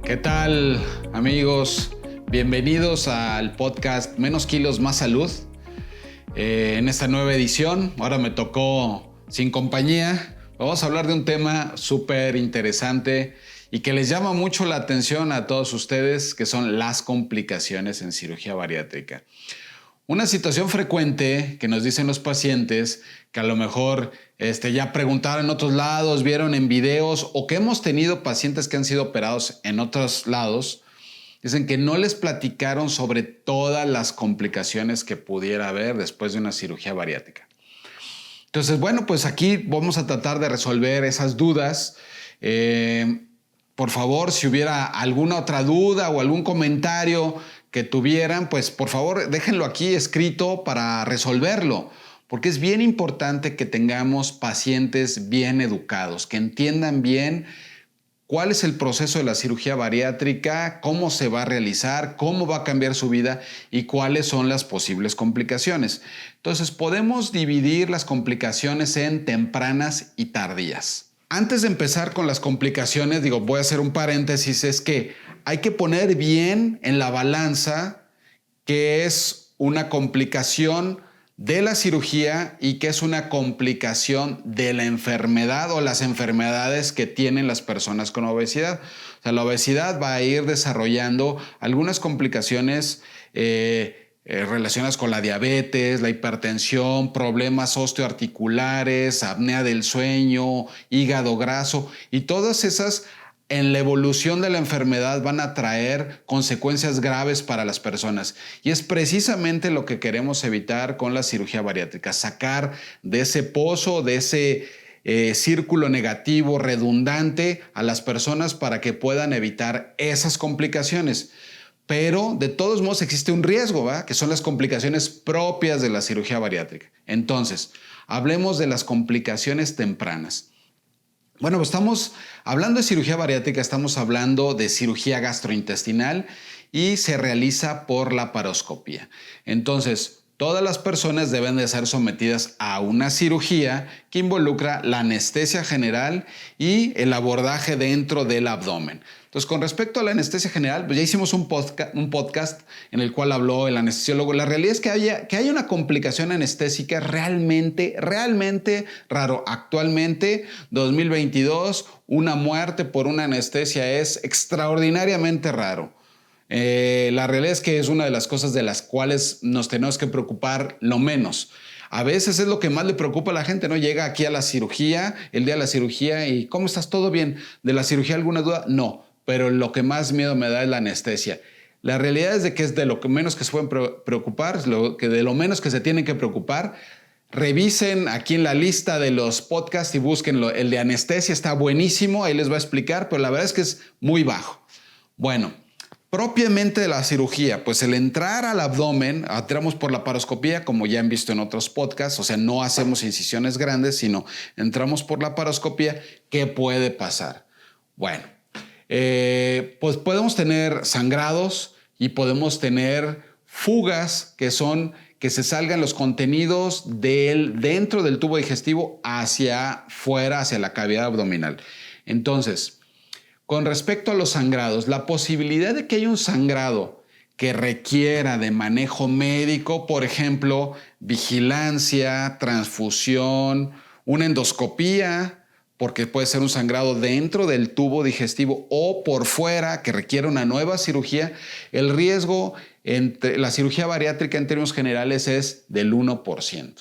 ¿Qué tal, amigos? Bienvenidos al podcast Menos Kilos, Más Salud. En esta nueva edición, ahora me tocó sin compañía. Vamos a hablar de un tema súper interesante y que les llama mucho la atención a todos ustedes, que son las complicaciones en cirugía bariátrica. Una situación frecuente que nos dicen los pacientes, que a lo mejor ya preguntaron en otros lados, vieron en videos, o que hemos tenido pacientes que han sido operados en otros lados, dicen que no les platicaron sobre todas las complicaciones que pudiera haber después de una cirugía bariátrica. Entonces, bueno, pues aquí vamos a tratar de resolver esas dudas. Por favor, si hubiera alguna otra duda o algún comentario que tuvieran, pues por favor déjenlo aquí escrito para resolverlo, porque es bien importante que tengamos pacientes bien educados, que entiendan bien cuál es el proceso de la cirugía bariátrica, cómo se va a realizar, cómo va a cambiar su vida y cuáles son las posibles complicaciones. Entonces podemos dividir las complicaciones en tempranas y tardías. Antes de empezar con las complicaciones, voy a hacer un paréntesis, es que hay que poner bien en la balanza qué es una complicación de la cirugía y qué es una complicación de la enfermedad o las enfermedades que tienen las personas con obesidad. O sea, la obesidad va a ir desarrollando algunas complicaciones relacionadas con la diabetes, la hipertensión, problemas osteoarticulares, apnea del sueño, hígado graso, y todas esas en la evolución de la enfermedad van a traer consecuencias graves para las personas. Y es precisamente lo que queremos evitar con la cirugía bariátrica, sacar de ese pozo, de ese círculo negativo redundante a las personas para que puedan evitar esas complicaciones. Pero de todos modos existe un riesgo, ¿va? Que son las complicaciones propias de la cirugía bariátrica. Entonces, hablemos de las complicaciones tempranas. Bueno, pues estamos hablando de cirugía bariátrica, estamos hablando de cirugía gastrointestinal y se realiza por laparoscopía. Entonces, todas las personas deben de ser sometidas a una cirugía que involucra la anestesia general y el abordaje dentro del abdomen. Entonces, con respecto a la anestesia general, pues ya hicimos un podcast en el cual habló el anestesiólogo. La realidad es que haya una complicación anestésica realmente raro. Actualmente, 2022, una muerte por una anestesia es extraordinariamente raro. La realidad es que es una de las cosas de las cuales nos tenemos que preocupar lo menos. A veces es lo que más le preocupa a la gente, ¿no? Llega aquí a la cirugía, el día de la cirugía, y ¿cómo estás? ¿Todo bien? ¿De la cirugía alguna duda? No, pero lo que más miedo me da es la anestesia. La realidad es de que es de lo que menos que se pueden preocupar, de lo menos que se tienen que preocupar. Revisen aquí en la lista de los podcasts y busquen el de anestesia, está buenísimo, ahí les va a explicar, pero la verdad es que es muy bajo. Bueno, propiamente de la cirugía, pues el entrar al abdomen, entramos por la laparoscopía, como ya han visto en otros podcasts, o sea, no hacemos incisiones grandes, sino entramos por la laparoscopía. ¿Qué puede pasar? Bueno, pues podemos tener sangrados y podemos tener fugas que se salgan los contenidos dentro del tubo digestivo hacia fuera, hacia la cavidad abdominal. Entonces, con respecto a los sangrados, la posibilidad de que haya un sangrado que requiera de manejo médico, por ejemplo, vigilancia, transfusión, una endoscopía, porque puede ser un sangrado dentro del tubo digestivo o por fuera que requiere una nueva cirugía, el riesgo entre la cirugía bariátrica en términos generales es del 1%.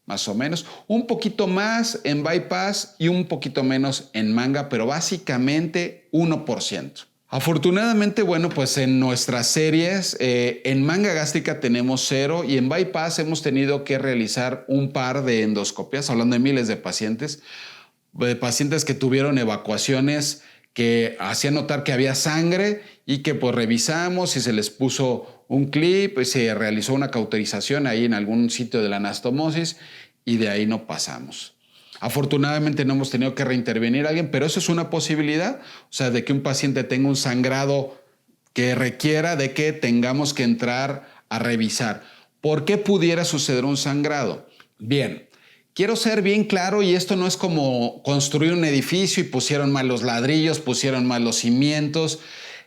Más o menos, un poquito más en bypass y un poquito menos en manga, pero básicamente 1%. Afortunadamente, bueno, pues en nuestras series, en manga gástrica tenemos 0 y en bypass hemos tenido que realizar un par de endoscopias, hablando de miles de pacientes que tuvieron evacuaciones que hacían notar que había sangre y que pues revisamos y se les puso un clip, se realizó una cauterización ahí en algún sitio de la anastomosis y de ahí no pasamos. Afortunadamente no hemos tenido que reintervenir a alguien, pero eso es una posibilidad, o sea, de que un paciente tenga un sangrado que requiera de que tengamos que entrar a revisar. ¿Por qué pudiera suceder un sangrado? Bien, quiero ser bien claro, y esto no es como construir un edificio y pusieron mal los ladrillos, pusieron mal los cimientos.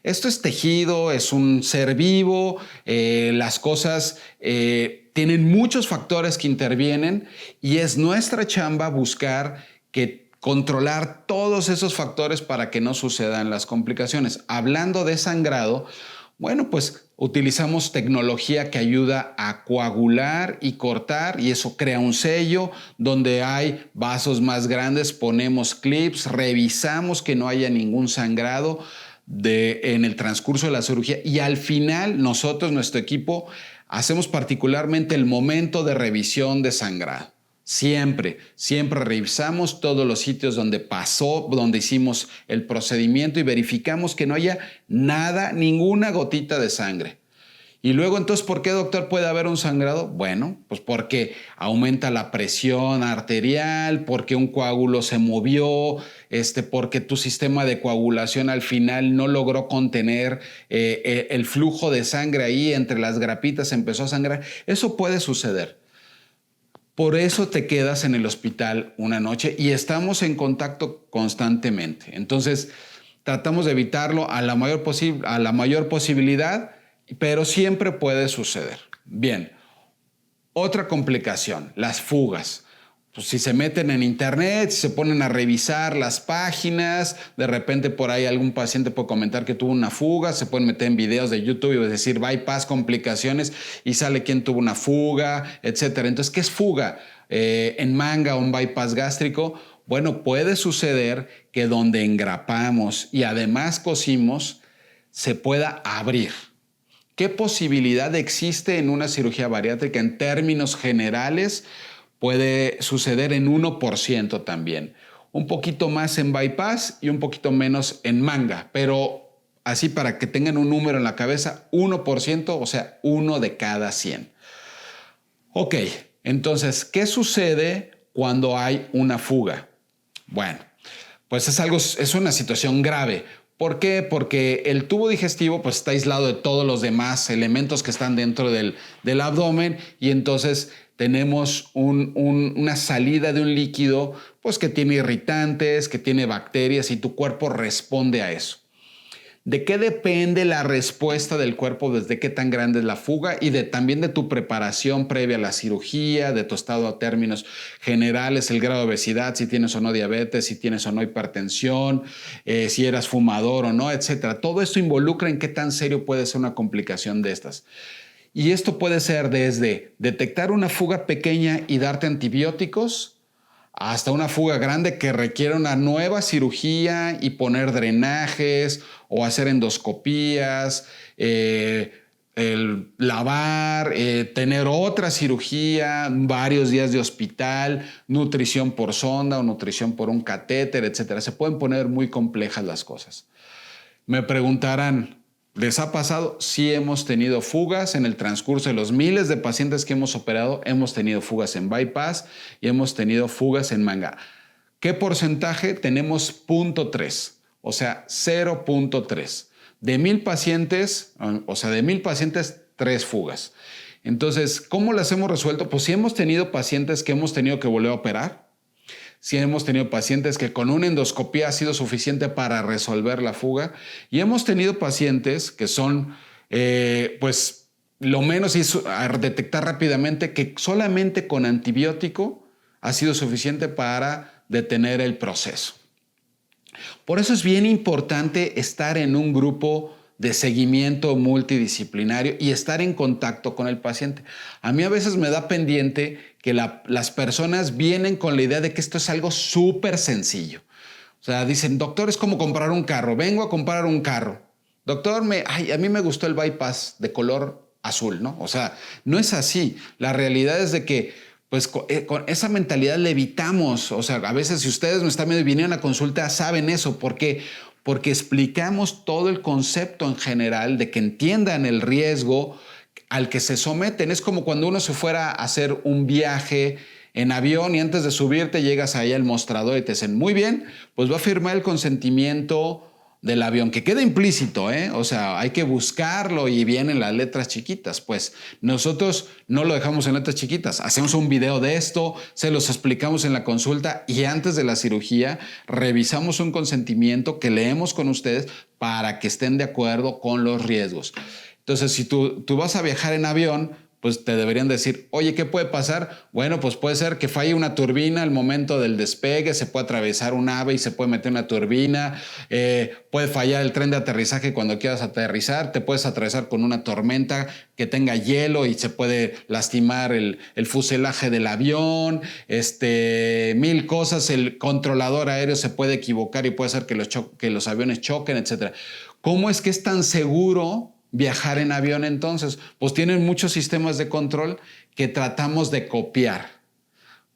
Esto es tejido, es un ser vivo, las cosas tienen muchos factores que intervienen y es nuestra chamba buscar controlar todos esos factores para que no sucedan las complicaciones. Hablando de sangrado, bueno, pues utilizamos tecnología que ayuda a coagular y cortar y eso crea un sello. Donde hay vasos más grandes ponemos clips, revisamos que no haya ningún sangrado en el transcurso de la cirugía y al final nosotros, nuestro equipo, hacemos particularmente el momento de revisión de sangrado. Siempre revisamos todos los sitios donde pasó, donde hicimos el procedimiento y verificamos que no haya nada, ninguna gotita de sangre. Y luego, entonces, ¿por qué, doctor, puede haber un sangrado? Bueno, pues porque aumenta la presión arterial, porque un coágulo se movió, porque tu sistema de coagulación al final no logró contener el flujo de sangre ahí, entre las grapitas empezó a sangrar. Eso puede suceder. Por eso te quedas en el hospital una noche y estamos en contacto constantemente. Entonces, tratamos de evitarlo a la mayor posibilidad, pero siempre puede suceder. Bien, otra complicación, las fugas. Pues si se meten en internet, si se ponen a revisar las páginas, de repente por ahí algún paciente puede comentar que tuvo una fuga, se pueden meter en videos de YouTube y decir bypass, complicaciones, y sale quién tuvo una fuga, etc. Entonces, ¿qué es fuga? En manga o un bypass gástrico, bueno, puede suceder que donde engrapamos y además cosimos, se pueda abrir. ¿Qué posibilidad existe en una cirugía bariátrica? En términos generales, puede suceder en 1% también. Un poquito más en bypass y un poquito menos en manga, pero así para que tengan un número en la cabeza, 1%, o sea, 1 de cada 100. Ok, entonces, ¿qué sucede cuando hay una fuga? Bueno, pues es una situación grave. ¿Por qué? Porque el tubo digestivo pues, está aislado de todos los demás elementos que están dentro del abdomen y entonces tenemos una salida de un líquido pues, que tiene irritantes, que tiene bacterias y tu cuerpo responde a eso. ¿De qué depende la respuesta del cuerpo? Desde qué tan grande es la fuga y también de tu preparación previa a la cirugía, de tu estado a términos generales, el grado de obesidad, si tienes o no diabetes, si tienes o no hipertensión, si eras fumador o no, etc. Todo esto involucra en qué tan serio puede ser una complicación de estas. Y esto puede ser desde detectar una fuga pequeña y darte antibióticos, hasta una fuga grande que requiere una nueva cirugía y poner drenajes o hacer endoscopías, lavar, tener otra cirugía, varios días de hospital, nutrición por sonda o nutrición por un catéter, etc. Se pueden poner muy complejas las cosas. Me preguntarán, ¿les ha pasado? Sí, hemos tenido fugas en el transcurso de los miles de pacientes que hemos operado. Hemos tenido fugas en bypass y hemos tenido fugas en manga. ¿Qué porcentaje? Tenemos 0.3, o sea, 0.3. De 1,000 pacientes, 3 fugas. Entonces, ¿cómo las hemos resuelto? Pues sí hemos tenido pacientes que hemos tenido que volver a operar. Sí hemos tenido pacientes que con una endoscopía ha sido suficiente para resolver la fuga y hemos tenido pacientes que son, pues, lo menos a detectar rápidamente que solamente con antibiótico ha sido suficiente para detener el proceso. Por eso es bien importante estar en un grupo de seguimiento multidisciplinario y estar en contacto con el paciente. A mí a veces me da pendiente que las personas vienen con la idea de que esto es algo súper sencillo. O sea, dicen, doctor, es como comprar un carro. Vengo a comprar un carro. Doctor, a mí me gustó el bypass de color azul, ¿no? O sea, no es así. La realidad es de que pues con esa mentalidad le evitamos. O sea, a veces si ustedes me están viendo y vinieron a consulta, saben eso. ¿Por qué? Porque explicamos todo el concepto en general de que entiendan el riesgo al que se someten. Es como cuando uno se fuera a hacer un viaje en avión y antes de subirte llegas ahí al mostrador y te dicen, muy bien, pues va a firmar el consentimiento del avión, que queda implícito, ¿eh? O sea, hay que buscarlo y vienen las letras chiquitas. Pues nosotros no lo dejamos en letras chiquitas. Hacemos un video de esto, se los explicamos en la consulta y antes de la cirugía revisamos un consentimiento que leemos con ustedes para que estén de acuerdo con los riesgos. Entonces, si tú vas a viajar en avión, pues te deberían decir, oye, ¿qué puede pasar? Bueno, pues puede ser que falle una turbina al momento del despegue, se puede atravesar un ave y se puede meter una turbina, puede fallar el tren de aterrizaje cuando quieras aterrizar, te puedes atravesar con una tormenta que tenga hielo y se puede lastimar el fuselaje del avión, mil cosas, el controlador aéreo se puede equivocar y puede hacer que los aviones choquen, etc. ¿Cómo es que es tan seguro viajar en avión entonces? Pues tienen muchos sistemas de control que tratamos de copiar.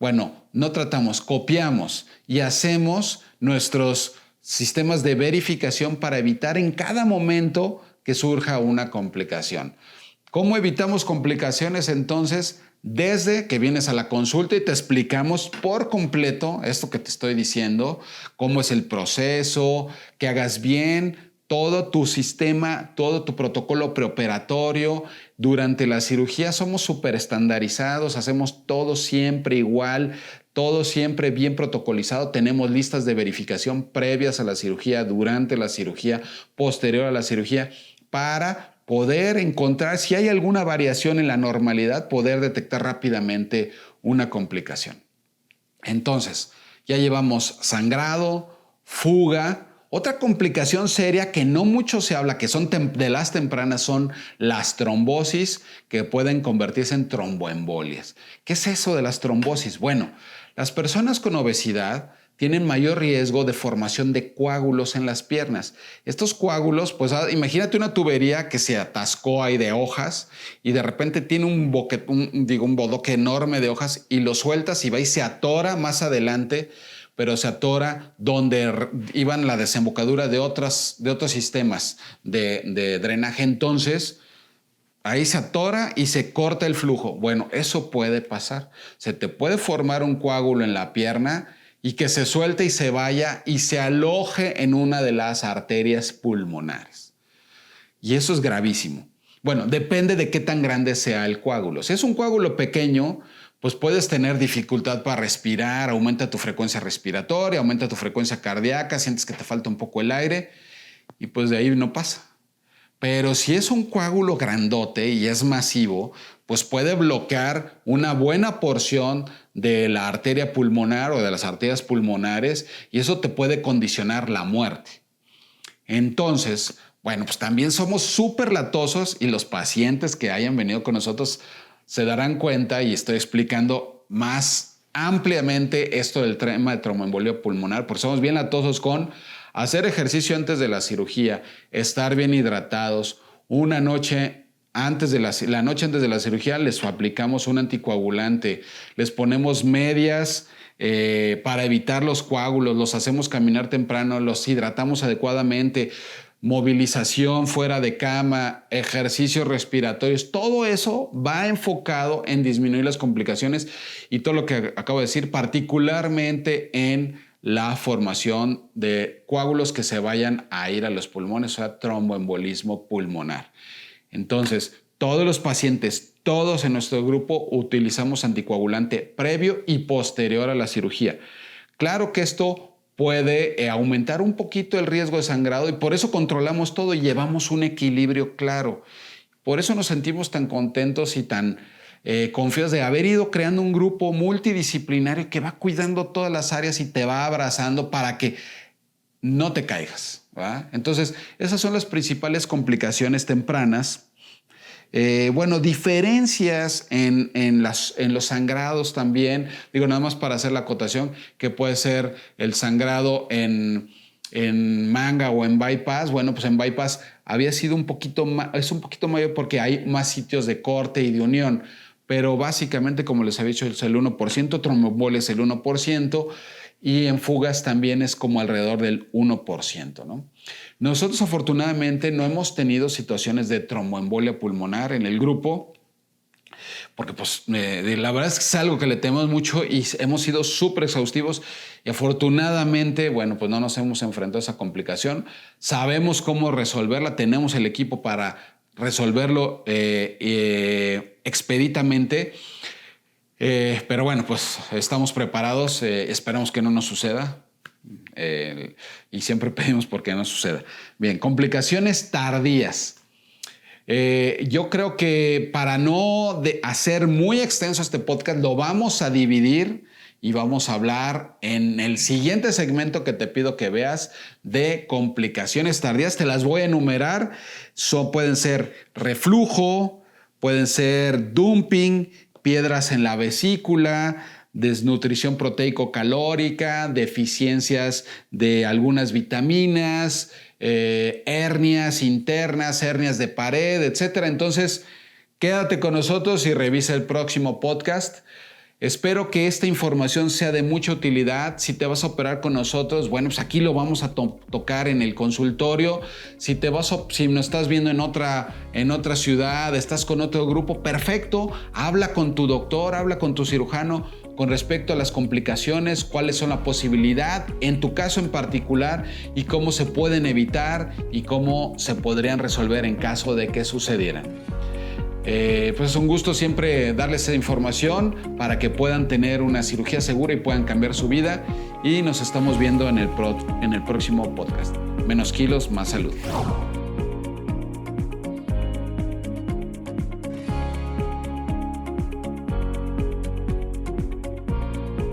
Bueno, no tratamos, copiamos y hacemos nuestros sistemas de verificación para evitar en cada momento que surja una complicación. ¿Cómo evitamos complicaciones entonces? Desde que vienes a la consulta y te explicamos por completo esto que te estoy diciendo, cómo es el proceso, que hagas bien todo tu sistema, todo tu protocolo preoperatorio. Durante la cirugía somos súper estandarizados, hacemos todo siempre igual, todo siempre bien protocolizado. Tenemos listas de verificación previas a la cirugía, durante la cirugía, posterior a la cirugía, para poder encontrar si hay alguna variación en la normalidad, poder detectar rápidamente una complicación. Entonces, ya llevamos sangrado, fuga. Otra complicación seria que no mucho se habla, que son de las tempranas, son las trombosis, que pueden convertirse en tromboembolias. ¿Qué es eso de las trombosis? Bueno, las personas con obesidad tienen mayor riesgo de formación de coágulos en las piernas. Estos coágulos, pues imagínate una tubería que se atascó ahí de hojas y de repente tiene un bodoque enorme de hojas y lo sueltas y va y se atora más adelante, pero se atora donde iban la desembocadura de otros sistemas de drenaje. Entonces, ahí se atora y se corta el flujo. Bueno, eso puede pasar. Se te puede formar un coágulo en la pierna y que se suelte y se vaya y se aloje en una de las arterias pulmonares. Y eso es gravísimo. Bueno, depende de qué tan grande sea el coágulo. Si es un coágulo pequeño, pues puedes tener dificultad para respirar, aumenta tu frecuencia respiratoria, aumenta tu frecuencia cardíaca, sientes que te falta un poco el aire y pues de ahí no pasa. Pero si es un coágulo grandote y es masivo, pues puede bloquear una buena porción de la arteria pulmonar o de las arterias pulmonares y eso te puede condicionar la muerte. Entonces, bueno, pues también somos súper latosos y los pacientes que hayan venido con nosotros se darán cuenta, y estoy explicando más ampliamente esto del tema de tromboembolia pulmonar, porque somos bien latosos con hacer ejercicio antes de la cirugía, estar bien hidratados. Una noche antes de la noche antes de la cirugía les aplicamos un anticoagulante, les ponemos medias para evitar los coágulos, los hacemos caminar temprano, los hidratamos adecuadamente, movilización fuera de cama, ejercicios respiratorios, todo eso va enfocado en disminuir las complicaciones y todo lo que acabo de decir, particularmente en la formación de coágulos que se vayan a ir a los pulmones, o sea, tromboembolismo pulmonar. Entonces, todos los pacientes, todos en nuestro grupo utilizamos anticoagulante previo y posterior a la cirugía. Claro que esto puede aumentar un poquito el riesgo de sangrado y por eso controlamos todo y llevamos un equilibrio claro. Por eso nos sentimos tan contentos y tan confiados de haber ido creando un grupo multidisciplinario que va cuidando todas las áreas y te va abrazando para que no te caigas, ¿verdad? Entonces, esas son las principales complicaciones tempranas. Bueno, diferencias en los sangrados también. Digo, nada más para hacer la acotación, que puede ser el sangrado en manga o en bypass. Bueno, pues en bypass había sido es un poquito mayor porque hay más sitios de corte y de unión. Pero básicamente, como les había dicho, es el 1%, tromboembolia es el 1%, y en fugas también es como alrededor del 1%, ¿no? Nosotros afortunadamente no hemos tenido situaciones de tromboembolia pulmonar en el grupo. porque pues la verdad es que es algo que le tememos mucho y hemos sido súper exhaustivos y afortunadamente, bueno, pues no nos hemos enfrentado a esa complicación. Sabemos cómo resolverla, tenemos el equipo para resolverlo expeditamente. Pero bueno, pues estamos preparados, esperamos que no nos suceda y siempre pedimos porque no suceda. Bien, complicaciones tardías. Yo creo que para no hacer muy extenso este podcast, lo vamos a dividir y vamos a hablar en el siguiente segmento que te pido que veas de complicaciones tardías. Te las voy a enumerar. Pueden ser reflujo, pueden ser dumping, piedras en la vesícula, desnutrición proteico-calórica, deficiencias de algunas vitaminas, hernias internas, hernias de pared, etc. Entonces, quédate con nosotros y revisa el próximo podcast. Espero que esta información sea de mucha utilidad. Si te vas a operar con nosotros, bueno, pues aquí lo vamos a tocar en el consultorio. Si nos estás viendo en otra ciudad, estás con otro grupo, perfecto. Habla con tu doctor, habla con tu cirujano con respecto a las complicaciones, cuáles son la posibilidad, en tu caso en particular, y cómo se pueden evitar y cómo se podrían resolver en caso de que sucedieran. Pues es un gusto siempre darles esa información para que puedan tener una cirugía segura y puedan cambiar su vida. Y nos estamos viendo en el próximo podcast. Menos kilos, más salud.